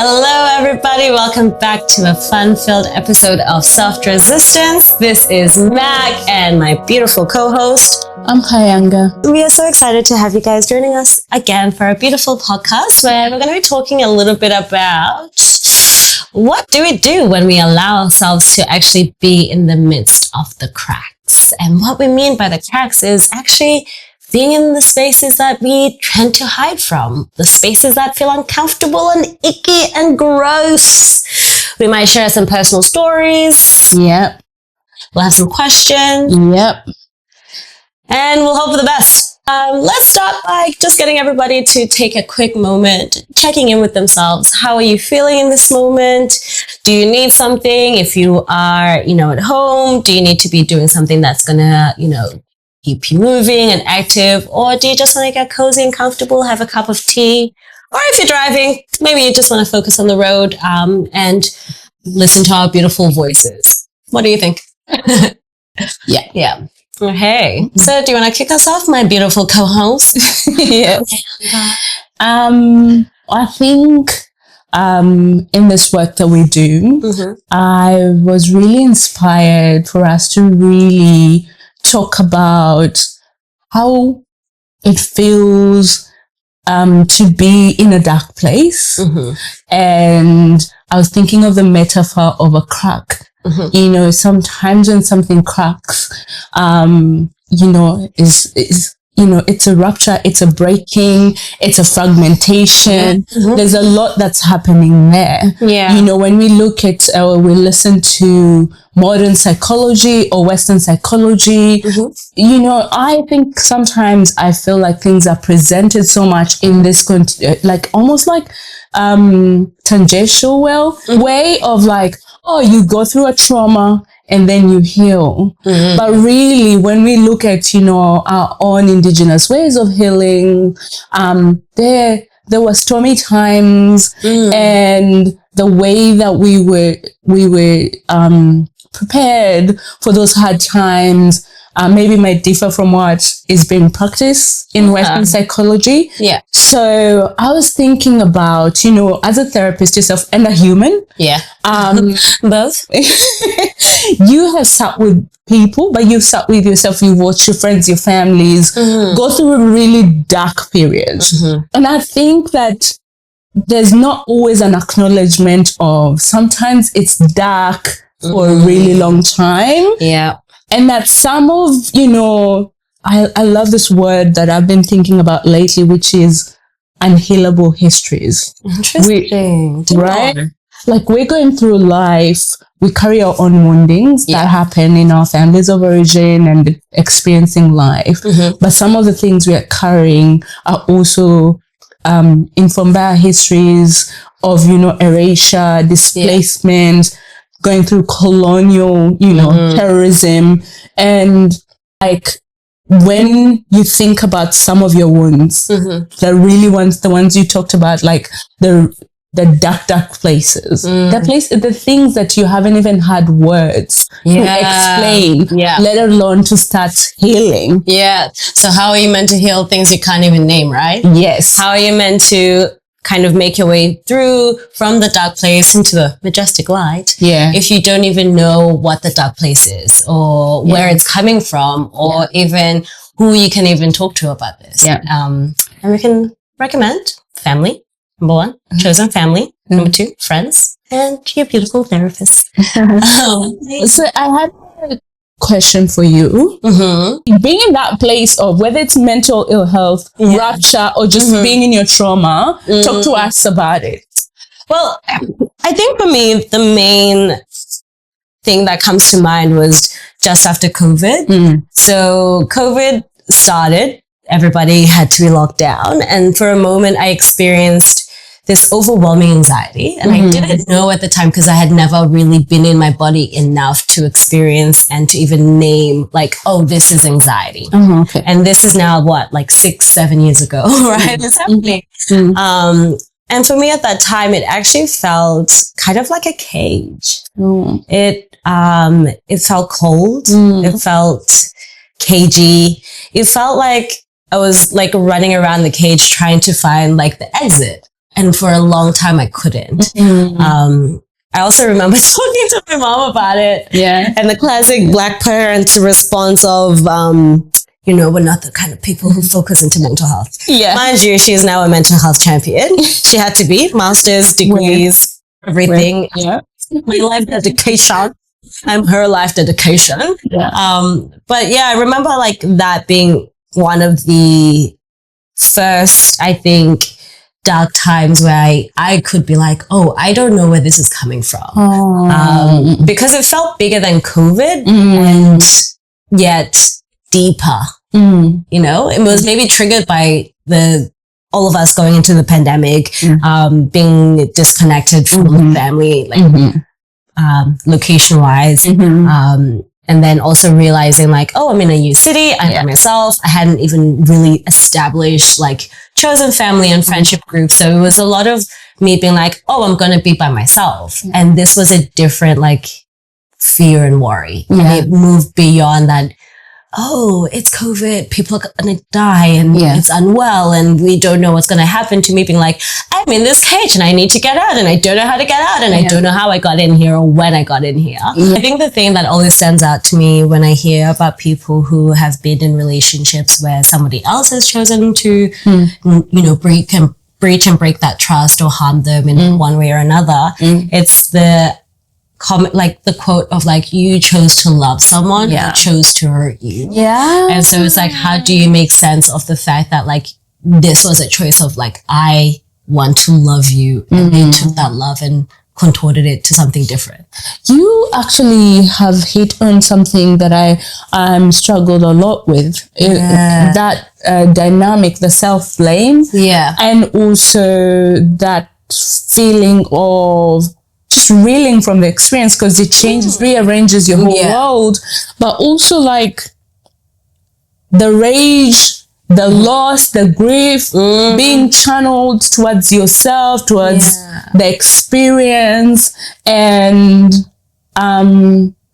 Hello everybody, welcome back to a fun-filled episode of Soft Resistance. This is Mac and my beautiful co-host. I'm Kayanga. We are so excited to have you guys joining us again for a beautiful podcast where we're going to be talking a little bit about what do we do when we allow ourselves to actually be in the midst of the cracks. And what we mean by the cracks is actually being in the spaces that we tend to hide from, the spaces that feel uncomfortable and icky and gross. We might share some personal stories. Yep. We'll have some questions. Yep. And we'll hope for the best. Let's start by just getting everybody to take a quick moment, checking in with themselves. How are you feeling in this moment? Do you need something? If you are, at home, do you need to be doing something that's gonna, keep you moving and active? Or do you just want to get cozy and comfortable, have a cup of tea? Or if you're driving, maybe you just want to focus on the road, and listen to our beautiful voices. What do you think? Yeah. Okay. So do you want to kick us off, my beautiful co-host? Yes. I think in this work that we do, I was really inspired for us to really talk about how it feels to be in a dark place. And I was thinking of the metaphor of a crack. Sometimes when something cracks, it's a rupture, it's a breaking, it's a fragmentation. There's a lot that's happening there. Yeah. When we look at or we listen to modern psychology or Western psychology, I think sometimes I feel like things are presented so much in this, almost like tangential way of like, oh, you go through a trauma and then you heal. But really, when we look at, our own indigenous ways of healing, there were stormy times, and the way that we were prepared for those hard times maybe might differ from what is being practiced in Western psychology. Yeah. So I was thinking about, as a therapist yourself and a human. Yeah. Both. You have sat with people, but you've sat with yourself. You watch your friends, your families go through a really dark period. And I think that there's not always an acknowledgement of sometimes it's dark for a really long time. Yeah. And that some of, I love this word that I've been thinking about lately, which is unhealable histories. Interesting. Right? Like we're going through life, we carry our own woundings that happen in our families of origin and experiencing life. But some of the things we are carrying are also informed by our histories of, erasure, displacement, going through colonial, terrorism. And like when you think about some of your wounds, the ones you talked about, like the dark places, the things that you haven't even had words to explain, let alone to start healing. Yeah. So how are you meant to heal things you can't even name, right? Yes. How are you meant to kind of make your way through from the dark place into the majestic light? Yeah. If you don't even know what the dark place is or where it's coming from or even who you can even talk to about this. Yeah. And we can recommend family. Number one, chosen family. Number two, friends, and your beautiful therapist. So I had a question for you. Being in that place of whether it's mental ill health, rupture, or just being in your trauma, talk to us about it. Well, I think for me, the main thing that comes to mind was just after COVID. So COVID started, everybody had to be locked down. And for a moment, I experienced this overwhelming anxiety. And I didn't know at the time because I had never really been in my body enough to experience and to even name like, oh, this is anxiety. Okay. And this is now what, like 6-7 years ago, right? It's happening. And for me at that time, it actually felt kind of like a cage. It felt cold. It felt cagey. It felt like I was like running around the cage trying to find like the exit. And for a long time, I couldn't. I also remember talking to my mom about it. Yeah. And the classic Black parents response of, we're not the kind of people who focus into mental health. Yeah. Mind you, she is now a mental health champion. She had to be. Master's, degrees, everything. Yeah. My life dedication. I'm her life dedication. Yeah. But yeah, I remember like that being one of the first, I think, dark times where I could be like, oh, I don't know where this is coming from. Because it felt bigger than COVID and yet deeper. It was maybe triggered by all of us going into the pandemic, being disconnected from the family, location wise. And then also realizing like, oh, I'm in a new city. I'm by myself. I hadn't even really established like chosen family and friendship groups. So it was a lot of me being like, oh, I'm going to be by myself. And this was a different like fear and worry. And it moved beyond that. Oh, it's COVID. People are going to die and it's unwell and we don't know what's going to happen to me, being like, I'm in this cage and I need to get out and I don't know how to get out and I don't know how I got in here or when I got in here. I think the thing that always stands out to me when I hear about people who have been in relationships where somebody else has chosen to, breach and break that trust or harm them in one way or another, it's the like the quote of like, you chose to love someone who chose to hurt you. Yeah. And so it's like, how do you make sense of the fact that like, this was a choice of like, I want to love you. And they took that love and contorted it to something different. You actually have hit on something that I struggled a lot with. That dynamic, the self-blame. Yeah. And also that feeling of just reeling from the experience because it changes, rearranges your whole world, but also like the rage, the loss, the grief being channeled towards yourself, towards the experience, and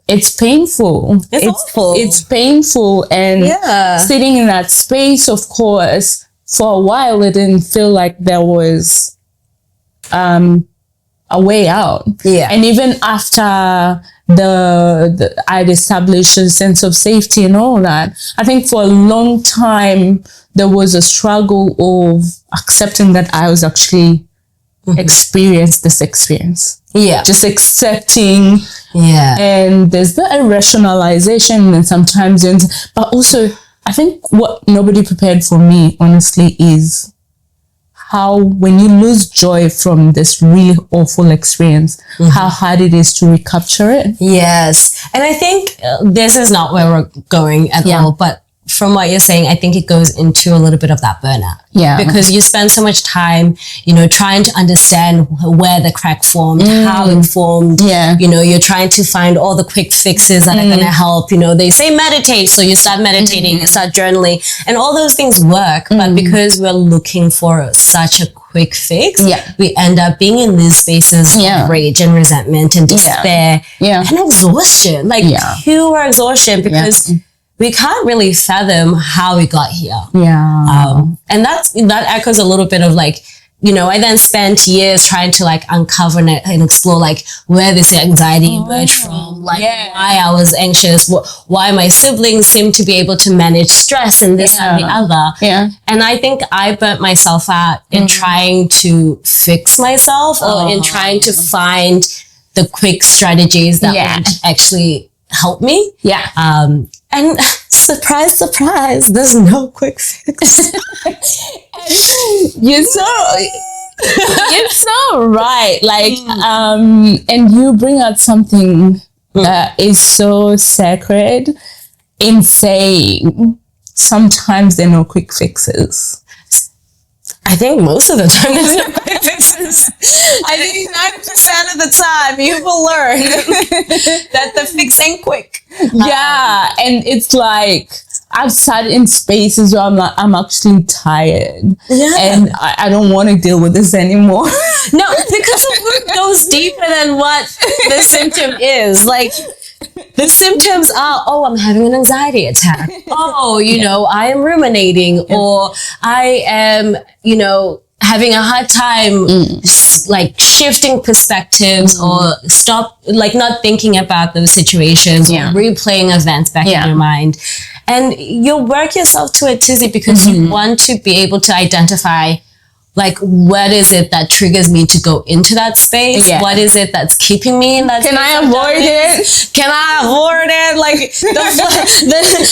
it's painful. It's painful, and sitting in that space, of course, for a while, it didn't feel like there was a way out. Yeah. And even after I'd established a sense of safety and all that, I think for a long time, there was a struggle of accepting that I was actually experienced this experience. Yeah. Just accepting. Yeah. And there's the irrationalization and sometimes, but also I think what nobody prepared for me, honestly, is how when you lose joy from this really awful experience, how hard it is to recapture it. Yes. And I think this is not where we're going at all, but from what you're saying, I think it goes into a little bit of that burnout. Yeah. Because you spend so much time, trying to understand where the crack formed, how it formed. Yeah. You're trying to find all the quick fixes that are going to help. They say meditate. So you start meditating, you start journaling, and all those things work. But because we're looking for such a quick fix, we end up being in these spaces of rage and resentment and despair and exhaustion, like pure exhaustion, because we can't really fathom how we got here. Yeah. And that echoes a little bit of like, I then spent years trying to like uncover and explore like where this anxiety emerged from, like why I was anxious, why my siblings seemed to be able to manage stress and this and the other. Yeah. And I think I burnt myself out in trying to fix myself or in trying to find the quick strategies that would actually help me. Yeah. And surprise, surprise, there's no quick fix. You're so right. Like, and you bring out something that is so sacred in saying sometimes there are no quick fixes. I think most of the time there's no quick fixes. I think 90% of the time you will learn that the fix ain't quick. Yeah. And it's like, I've sat in spaces where I'm actually tired. Yeah. And I don't want to deal with this anymore. No, because it goes deeper than what the symptom is. Like, the symptoms are, I'm having an anxiety attack. I am ruminating, or I am, having a hard time like shifting perspectives or not thinking about those situations or replaying events back in your mind. And you'll work yourself to a tizzy because you want to be able to identify like, what is it that triggers me to go into that space? Yeah. What is it that's keeping me in that space? Can I avoid it? Can I avoid it? Like,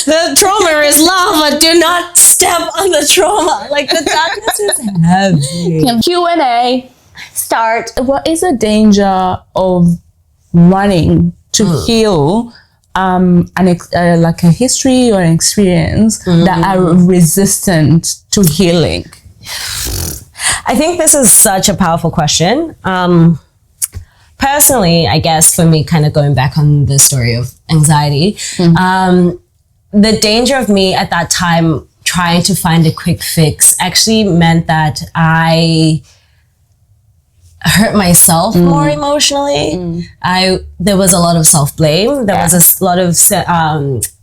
the trauma is love, but do not step on the trauma. Like, the darkness is heavy. Q&A. Start. What is the danger of running to heal like a history or an experience that are resistant to healing? I think this is such a powerful question. Personally, I guess for me, kind of going back on the story of anxiety, the danger of me at that time trying to find a quick fix actually meant that I hurt myself more emotionally. There was a lot of self-blame. There was a lot of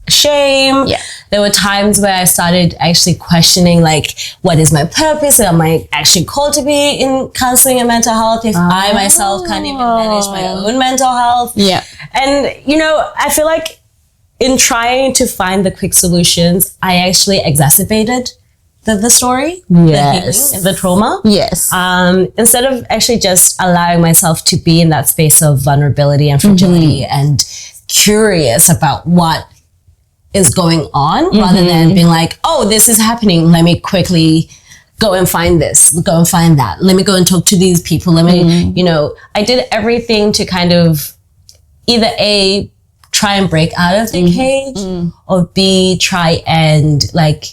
shame. Yeah. There were times where I started actually questioning, like, what is my purpose? Am I actually called to be in counseling and mental health if I myself can't even manage my own mental health? Yeah. And, you know, I feel like in trying to find the quick solutions, I actually exacerbated the story, the healing, the trauma. Yes. Instead of actually just allowing myself to be in that space of vulnerability and fragility and curious about what is going on rather than being like, oh, this is happening. Let me quickly go and find this, go and find that. Let me go and talk to these people. Let me, you know, I did everything to kind of either A, try and break out of the cage or B, try and like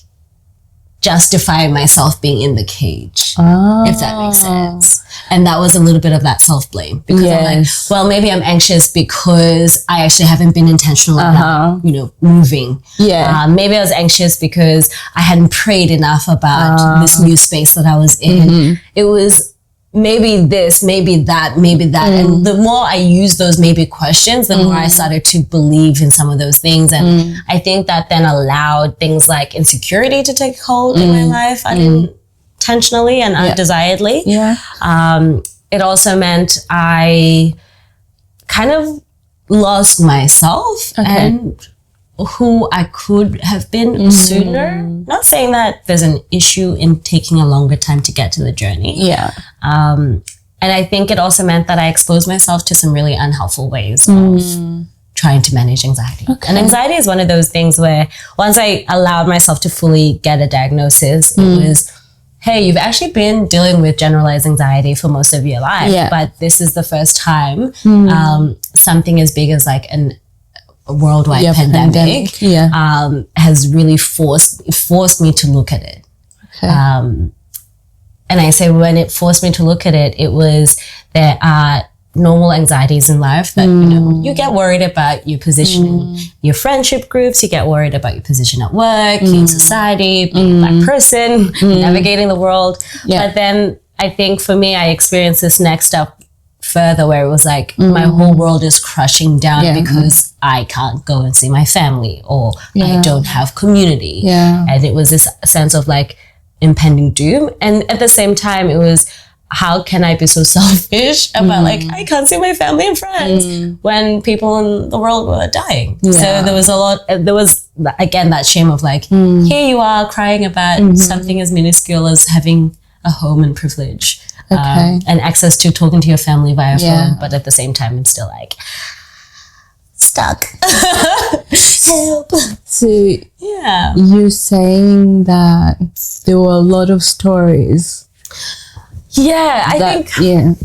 justify myself being in the cage, if that makes sense. And that was a little bit of that self-blame because I'm like, well, maybe I'm anxious because I actually haven't been intentional about, you know, moving. Yeah. Maybe I was anxious because I hadn't prayed enough about this new space that I was in. It was maybe this, maybe that, maybe that. And the more I used those maybe questions, the more I started to believe in some of those things. And I think that then allowed things like insecurity to take hold in my life unintentionally and undesiredly. Yeah. It also meant I kind of lost myself and who I could have been sooner. Not saying that there's an issue in taking a longer time to get to the journey. Yeah. And I think it also meant that I exposed myself to some really unhelpful ways of trying to manage anxiety. Okay. And anxiety is one of those things where once I allowed myself to fully get a diagnosis, it was, hey, you've actually been dealing with generalized anxiety for most of your life, but this is the first time something as big as like a worldwide pandemic has really forced me to look at it. Okay. And I say when it forced me to look at it, it was there are normal anxieties in life that, you know, you get worried about your position in your friendship groups, you get worried about your position at work, in society, being a black person, navigating the world. Yeah. But then I think for me, I experienced this next step further where it was like my whole world is crushing down because I can't go and see my family or I don't have community. Yeah. And it was this sense of like impending doom. And at the same time, it was, how can I be so selfish about like, I can't see my family and friends when people in the world were dying. Yeah. So there was again, that shame of like, here you are crying about something as minuscule as having a home and privilege. And access to talking to your family via phone, but at the same time, it's still like stuck. Help. So, you're saying that there were a lot of stories. Yeah, I think.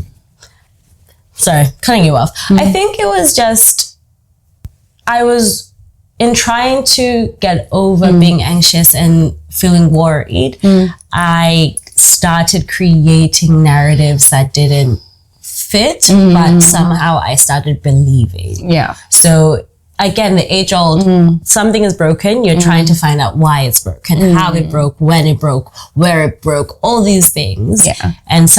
Sorry, cutting you off. I think it was just, I was in trying to get over being anxious and feeling worried. I started creating narratives that didn't fit, but somehow I started believing. Yeah. So again, the age old, something is broken. You're trying to find out why it's broken, how it broke, when it broke, where it broke, all these things. Yeah. And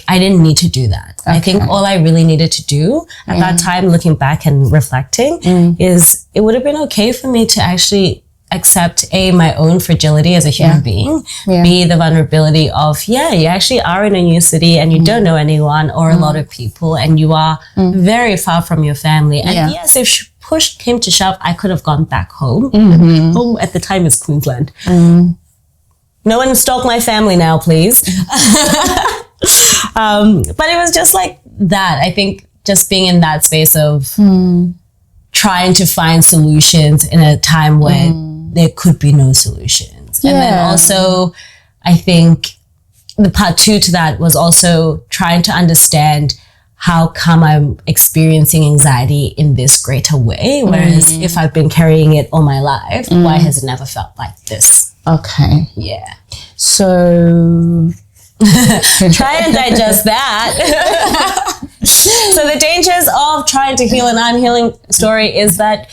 I didn't need to do that. Okay. I think all I really needed to do at that time, looking back and reflecting, is it would have been okay for me to actually accept my own fragility as a human being, B, the vulnerability of, you actually are in a new city and you don't know anyone or a lot of people and you are very far from your family. And yes, if push came to shove, I could have gone back home. Home at the time is Queensland. No one stalk my family now, please. But it was just like that. I think just being in that space of trying to find solutions in a time when there could be no solutions. And then also, I think the part 2 to that was also trying to understand how come I'm experiencing anxiety in this greater way, whereas if I've been carrying it all my life, why has it never felt like this? Okay. Yeah. So try and digest that. So the dangers of trying to heal an unhealing story is that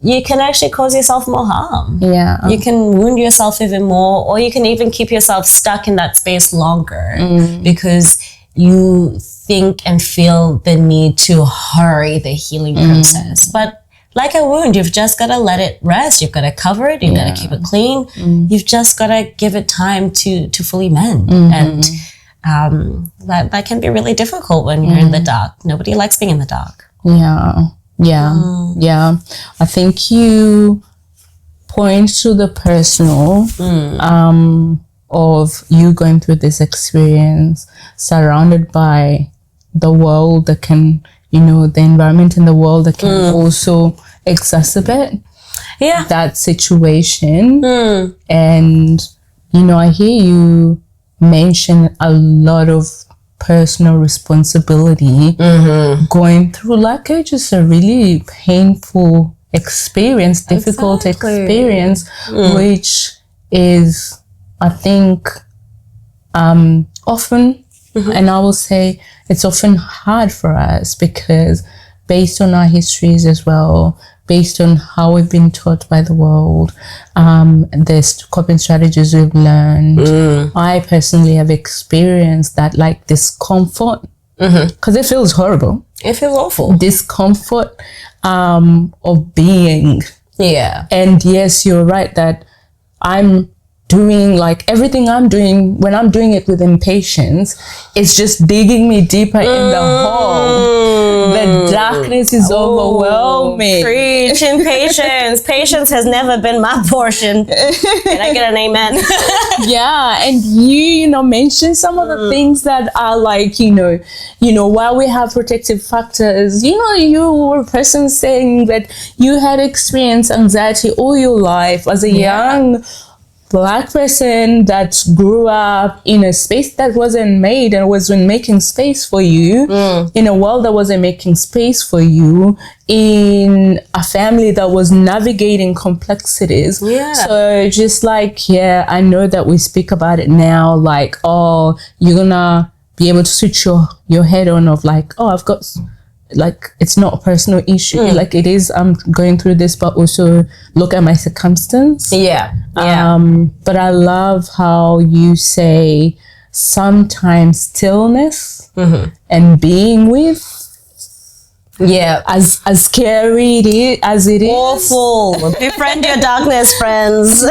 you can actually cause yourself more harm. Yeah. You can wound yourself even more, or you can even keep yourself stuck in that space longer because you think and feel the need to hurry the healing process. But like a wound, you've just got to let it rest. You've got to cover it. You've got to keep it clean. You've just got to give it time to fully mend. And that can be really difficult when you're in the dark. Nobody likes being in the dark. Yeah. I think you point to the personal of you going through this experience surrounded by the world that can, the environment in the world that can also exacerbate that situation. And, I hear you mention a lot of personal responsibility going through like just a really painful experience, difficult experience, which is, I think, often, and I will say it's often hard for us because based on our histories as well, based on how we've been taught by the world, there's coping strategies we've learned. I personally have experienced that like discomfort because it feels horrible. It feels awful. Discomfort of being. Yeah. And yes, you're right that I'm doing like everything I'm doing when I'm doing it with impatience, it's just digging me deeper in the hole. The darkness is overwhelming. Preach impatience. Patience has never been my portion. Can I get an amen? Yeah, and you mentioned some of the things that are like, while we have protective factors, you were a person saying that you had experienced anxiety all your life as a young Black person that grew up in a space that wasn't made and wasn't making space for you, in a world that wasn't making space for you, in a family that was navigating complexities. Yeah. So just like, I know that we speak about it now, like, oh, you're gonna be able to switch your head on of like, oh, I've got... like it's not a personal issue, like it is, I'm going through this, but also look at my circumstance. But I love how you say sometimes stillness and being with, as scary as it is, awful. Befriend your darkness, friends.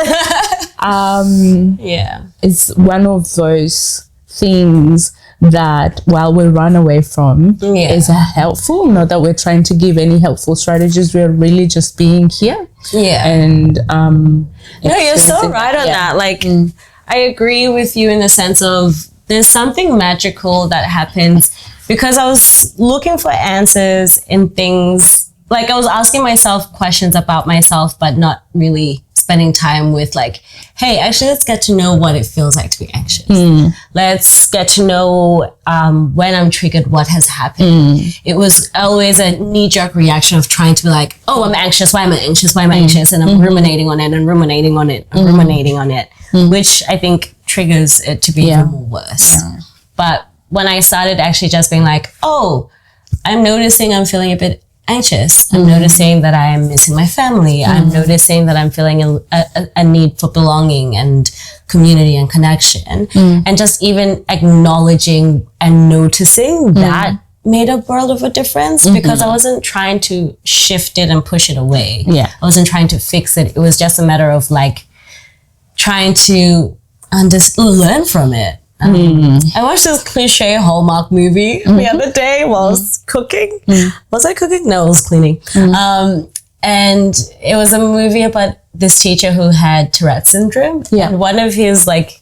It's one of those things that while we run away from is helpful. Not that we're trying to give any helpful strategies, we're really just being here. And no, you're so right on that. Like I agree with you in the sense of there's something magical that happens because I was looking for answers in things, like I was asking myself questions about myself but not really spending time with like, hey, actually let's get to know what it feels like to be anxious. Let's get to know when I'm triggered, what has happened. It was always a knee-jerk reaction of trying to be like, oh, I'm anxious, why am I anxious, why am I anxious? And I'm ruminating on it and ruminating on it and ruminating on it, which I think triggers it to be even more worse. But when I started actually just being like, oh, I'm noticing I'm feeling a bit anxious. I'm noticing that I am missing my family. I'm noticing that I'm feeling a need for belonging and community and connection. And just even acknowledging and noticing that made a world of a difference because I wasn't trying to shift it and push it away. Yeah. I wasn't trying to fix it. It was just a matter of like trying to learn from it. I watched this cliche Hallmark movie the other day while I was cooking. Was I cooking? No, I was cleaning. And it was a movie about this teacher who had Tourette syndrome. Yeah. And one of his like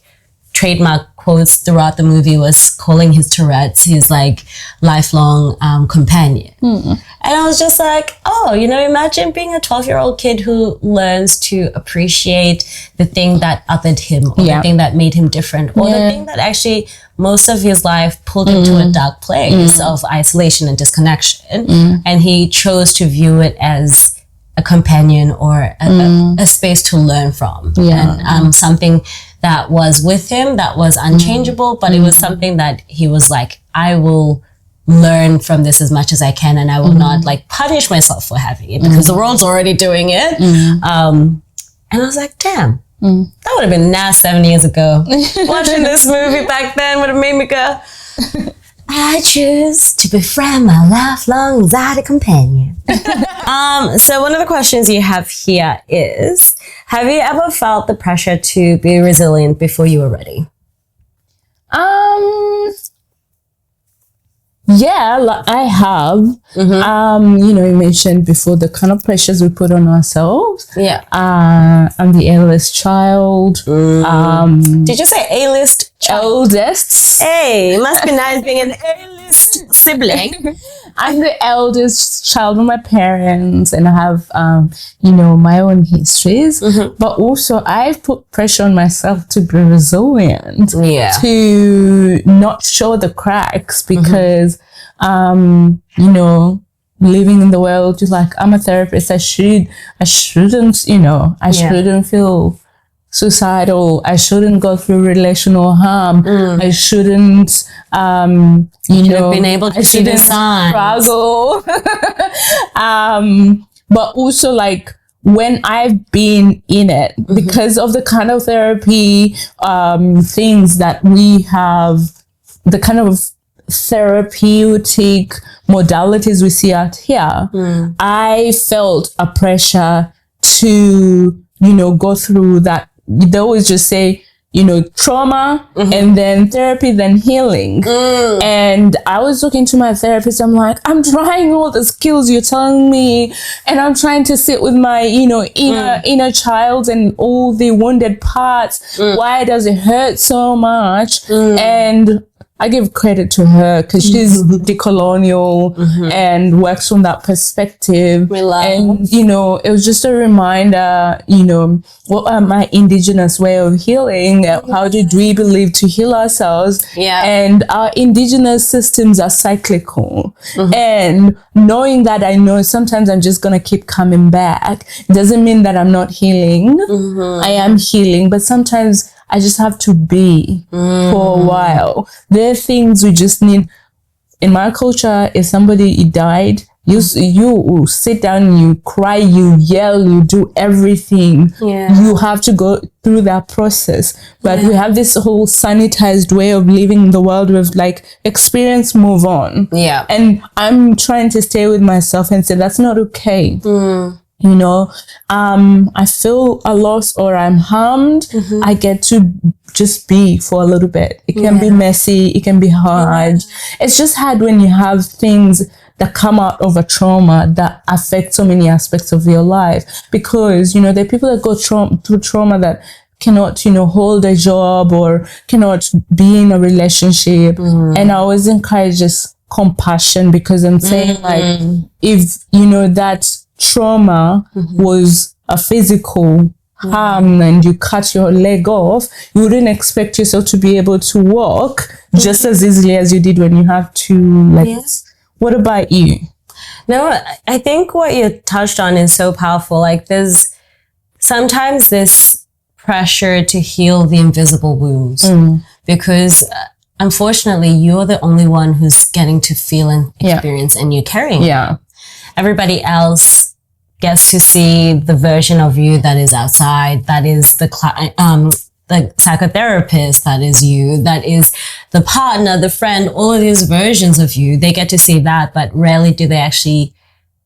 trademark quotes throughout the movie was calling his Tourette's his like lifelong companion. And I was just like, oh, you know, imagine being a 12-year-old kid who learns to appreciate the thing that othered him, or the thing that made him different, or the thing that actually most of his life pulled him to a dark place of isolation and disconnection. And he chose to view it as a companion or a space to learn from. And something that was with him, that was unchangeable, but it was something that he was like, I will learn from this as much as I can, and I will not like punish myself for having it because the world's already doing it. And I was like, damn, that would have been nice 7 years ago. Watching this movie back then would have made me go, I choose to befriend my lifelong anxiety companion. So one of the questions you have here is, have you ever felt the pressure to be resilient before you were ready? Yeah, I have. You know, you mentioned before the kind of pressures we put on ourselves. Yeah. I'm the eldest child. Did you say A-list child? Eldest. Hey, it must be nice being an A-list sibling. I'm the eldest child of my parents, and I have, you know, my own histories. But also, I've put pressure on myself to be resilient, to not show the cracks, because, you know, living in the world, just like I'm a therapist, I shouldn't, you know, I shouldn't feel suicidal. I shouldn't go through relational harm. I shouldn't, you know, been able to see the signs. Struggle. But also, like, when I've been in it, because of the kind of therapy things that we have, the kind of therapeutic modalities we see out here, I felt a pressure to, you know, go through that. They always just say, you know, trauma and then therapy, then healing. And I was looking to my therapist. I'm like, I'm trying all the skills you're telling me, and I'm trying to sit with my, you know, inner child and all the wounded parts. Why does it hurt so much? And I give credit to her because she's decolonial and works from that perspective. And, you know, it was just a reminder, you know, what are my indigenous way of healing? How did we believe to heal ourselves? And our indigenous systems are cyclical. And knowing that, I know sometimes I'm just going to keep coming back. Doesn't mean that I'm not healing. I am healing, but sometimes I just have to be for a while. There are things we just need. In my culture, if somebody died, you sit down, you cry, you yell, you do everything. You have to go through that process. But we have this whole sanitized way of living in the world with like experience, move on. And I'm trying to stay with myself and say that's not okay. You know, I feel a loss or I'm harmed. I get to just be for a little bit. It can be messy. It can be hard. It's just hard when you have things that come out of a trauma that affect so many aspects of your life. Because, you know, there are people that go through trauma that cannot, you know, hold a job or cannot be in a relationship. And I always encourage just compassion, because I'm saying like, if, you know, that trauma was a physical harm and you cut your leg off, you wouldn't expect yourself to be able to walk just as easily as you did when you have to, like, what about you? No, I think what you touched on is so powerful. Like, there's sometimes this pressure to heal the invisible wounds because unfortunately you're the only one who's getting to feel and experience and you're carrying it. Everybody else gets to see the version of you that is outside, that is the the psychotherapist, that is you, that is the partner, the friend, all of these versions of you. They get to see that, but rarely do they actually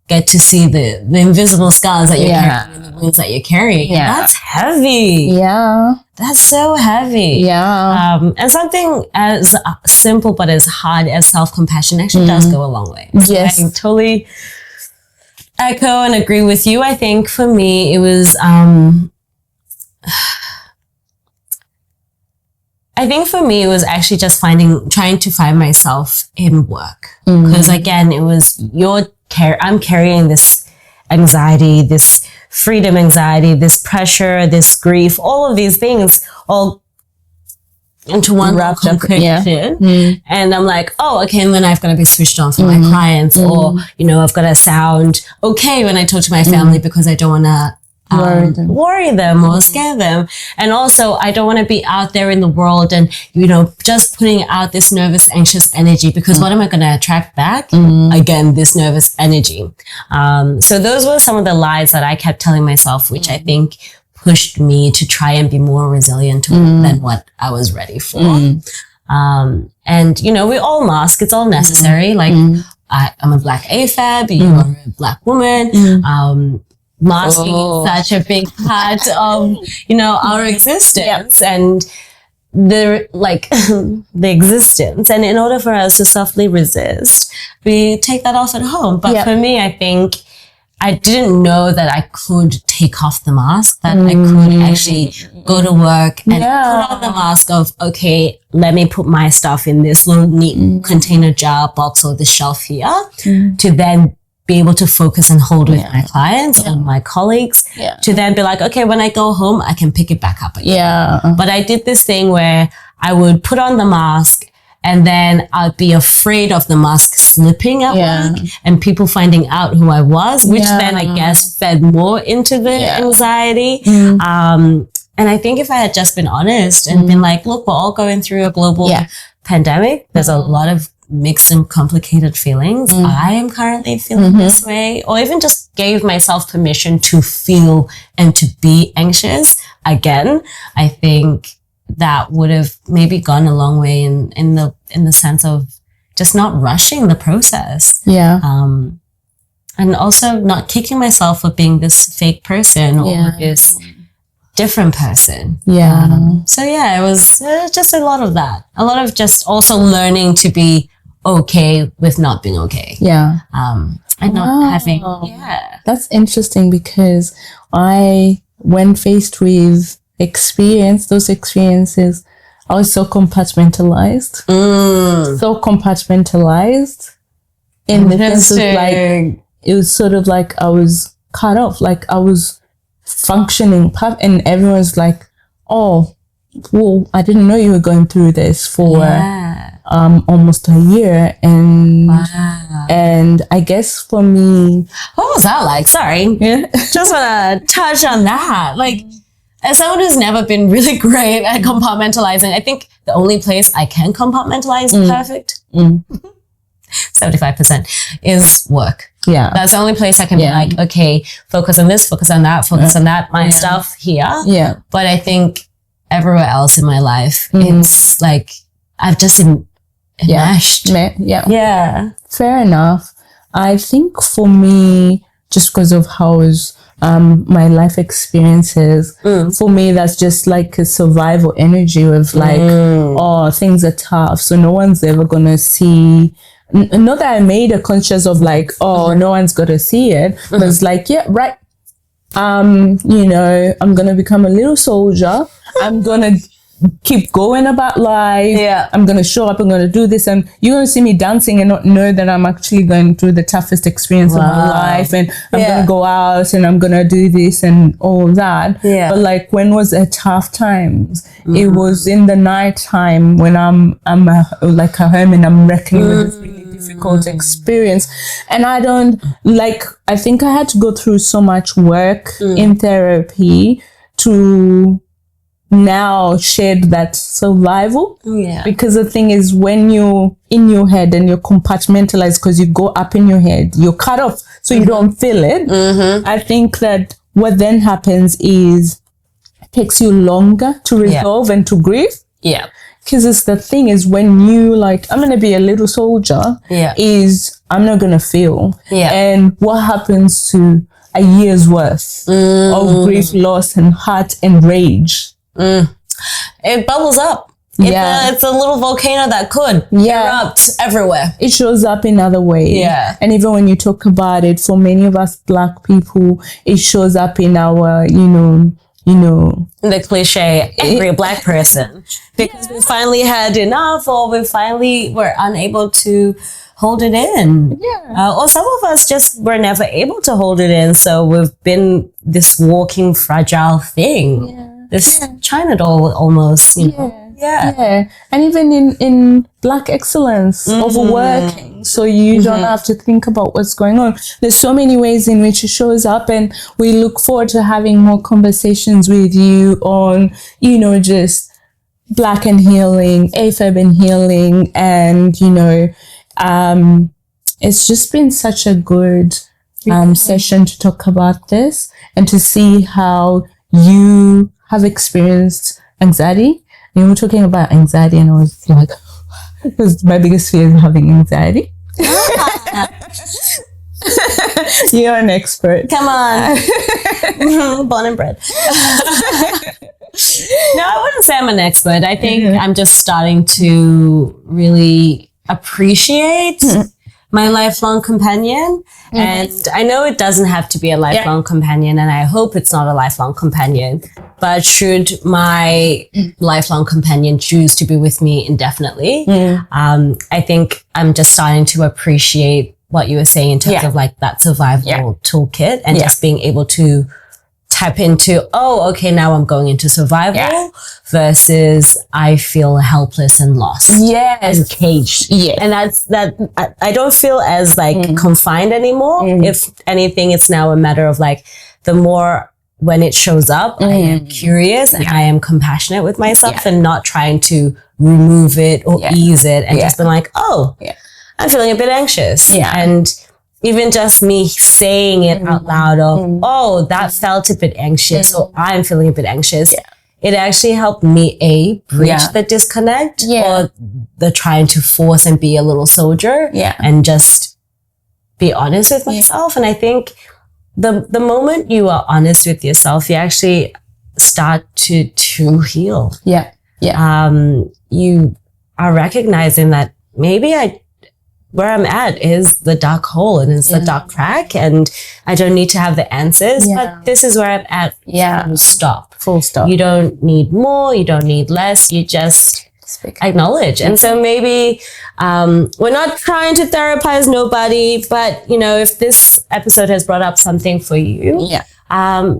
get to see the invisible scars that you're carrying and the wounds that you're carrying. Yeah. That's heavy. Yeah. That's so heavy. Yeah. And something as simple but as hard as self-compassion actually does go a long way. So Yes. I totally echo and agree with you. I think for me, it was, actually just trying to find myself in work. Because again, it was I'm carrying this anxiety, this freedom anxiety, this pressure, this grief, all of these things all into one wrapped up. conclusion. And I'm like, oh, okay, and then I've got to be switched on for my clients, or, I've got to sound okay when I talk to my family because I don't want to worry them or scare them. And also, I don't want to be out there in the world and, just putting out this nervous, anxious energy, because what am I going to attract back? Again, this nervous energy. So those were some of the lies that I kept telling myself, which I think pushed me to try and be more resilient than what I was ready for. And, we all mask. It's all necessary. Like, I'm a Black AFAB, you are a Black woman. Masking is such a big part of, our existence and the existence. And in order for us to softly resist, we take that off at home. But for me, I think I didn't know that I could take off the mask, that I could actually go to work and put on the mask of, okay, let me put my stuff in this little neat container jar box or the shelf here to then be able to focus and hold with my clients or my colleagues to then be like, okay, when I go home, I can pick it back up again. But I did this thing where I would put on the mask and then I'd be afraid of the mask slipping at work and people finding out who I was, which then I guess fed more into the anxiety. And I think if I had just been honest and been like, look, we're all going through a global pandemic. There's a lot of mixed and complicated feelings. I am currently feeling this way, or even just gave myself permission to feel and to be anxious again. I think that would have maybe gone a long way in the sense of just not rushing the process. And also not kicking myself for being this fake person or this different person. So it was just a lot of that. A lot of just also learning to be okay with not being okay. And not having, That's interesting, because when faced with those experiences, I was so compartmentalized. In the sense of like, it was sort of like I was cut off, like I was functioning, and everyone's like, oh, well, I didn't know you were going through this for almost a year. And I guess for me, what was that like? Sorry. Just want to touch on that. Like, as someone who's never been really great at compartmentalizing, I think the only place I can compartmentalize perfect 75% is work. That's the only place I can be like, okay, focus on this, focus on that, focus on that, my stuff here. But I think everywhere else in my life, it's like I've just enmeshed. Fair enough. I think for me, just because of how my life experiences, for me, that's just like a survival energy of like, oh, things are tough, so no one's ever gonna see. Not that I made a conscious of like, oh, no one's gonna see it, but it's like, I'm gonna become a little soldier. I'm gonna keep going about life. I'm gonna show up. I'm gonna do this, and you're gonna see me dancing and not know that I'm actually going through the toughest experience of my life. And I'm gonna go out and I'm gonna do this and all that. But like, when was it tough times? It was in the night time when I'm like a hermit. I'm reckoning with this really difficult experience, and I think I had to go through so much work in therapy to now shed that survival. Because the thing is, when you're in your head and you're compartmentalized, because you go up in your head, you're cut off, so you don't feel it. I think that what then happens is takes you longer to resolve and to grieve. Yeah. Because it's the thing is when you like, I'm going to be a little soldier, is I'm not going to feel. Yeah. And what happens to a year's worth of grief, loss, and hurt and rage? It bubbles up. It's a little volcano that could erupt everywhere. It shows up in other ways. Yeah. And even when you talk about it, for many of us Black people, it shows up in our, the cliche angry Black person, because we finally had enough, or we finally were unable to hold it in. Or some of us just were never able to hold it in. So we've been this walking fragile thing, this China doll almost, you know. Yeah. And even in Black excellence, overworking. So you don't have to think about what's going on. There's so many ways in which it shows up, and we look forward to having more conversations with you on, just Black and healing, AFAB and healing. And, it's just been such a good session to talk about this and to see how you have experienced anxiety. And we were talking about anxiety, and I was like, because my biggest fear is having anxiety. You're an expert. Come on. Born and bred. No, I wouldn't say I'm an expert. I think I'm just starting to really appreciate my lifelong companion. And I know it doesn't have to be a lifelong companion, and I hope it's not a lifelong companion. But should my lifelong companion choose to be with me indefinitely, I think I'm just starting to appreciate what you were saying in terms of like that survival toolkit, and just being able to tap into, okay, now I'm going into survival versus I feel helpless and lost. And caged. And that I don't feel as like confined anymore. If anything, it's now a matter of like, the more when it shows up, I am curious and I am compassionate with myself and not trying to remove it or ease it, and just been like, I'm feeling a bit anxious. And even just me saying it out loud of, that felt a bit anxious, or I'm feeling a bit anxious. It actually helped me, bridge the disconnect or the trying to force and be a little soldier and just be honest with myself. And I think the moment you are honest with yourself, you actually start to heal. You are recognizing that maybe where I'm at is the dark hole, and it's the dark crack, and I don't need to have the answers, but this is where I'm at. Full stop. You don't need more, you don't need less, you just acknowledge. And so maybe we're not trying to therapize nobody, but if this episode has brought up something for you,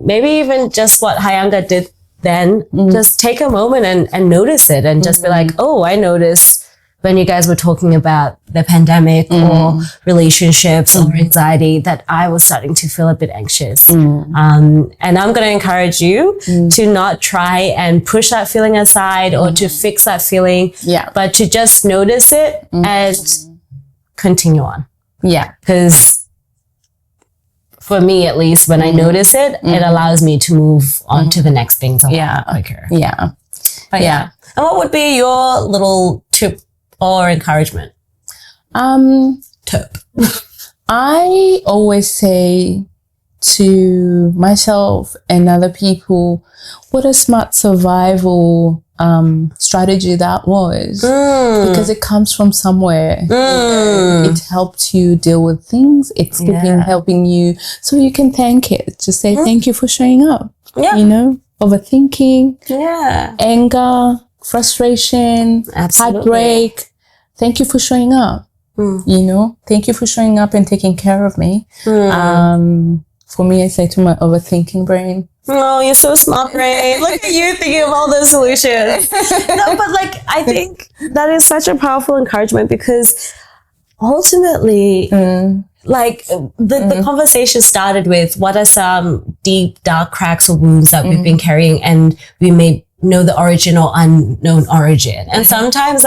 maybe even just what Hyanga did then, just take a moment and notice it, and just be like, I noticed when you guys were talking about the pandemic or relationships or anxiety, that I was starting to feel a bit anxious. And I'm going to encourage you to not try and push that feeling aside or to fix that feeling, but to just notice it and continue on. Because for me, at least, when I notice it, it allows me to move on to the next things quicker. But and what would be your little tip or encouragement? Tip. I always say to myself and other people, what a smart survival strategy that was, because it comes from somewhere. It helped you deal with things. It's helping you, so you can thank it. Just say thank you for showing up. Overthinking, anger, frustration, heartbreak. Thank you for showing up. Thank you for showing up and taking care of me. For me, I say to my overthinking brain, oh, you're so smart, brain. Look at you thinking of all the solutions. No, but I think that is such a powerful encouragement, because ultimately, the conversation started with, what are some deep, dark cracks or wounds that we've been carrying, and we may know the origin or unknown origin. And sometimes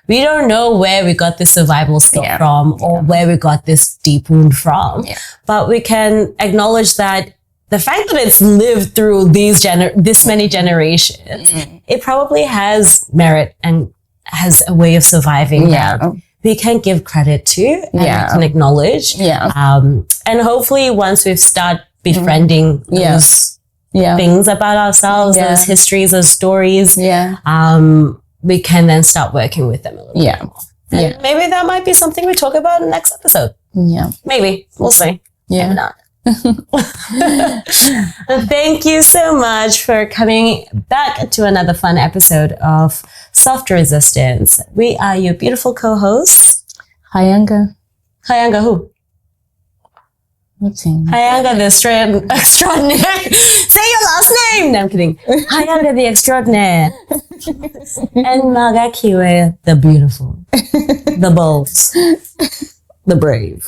we don't know where we got this survival skill from or where we got this deep wound from, but we can acknowledge that the fact that it's lived through this many generations, it probably has merit and has a way of surviving that we can give credit to and we can acknowledge. And hopefully once we've started befriending those things about ourselves, those histories, those stories, we can then start working with them a little bit more. And maybe that might be something we talk about in the next episode. Maybe. We'll see. Maybe not. Thank you so much for coming back to another fun episode of Soft Resistance. We are your beautiful co-hosts. Hyanga. Hyanga who? What's him? Hyanga the extraordinaire. Say your last name! No, I'm kidding. Hyanga the extraordinaire. And Magakiwe the beautiful. The bold. The brave.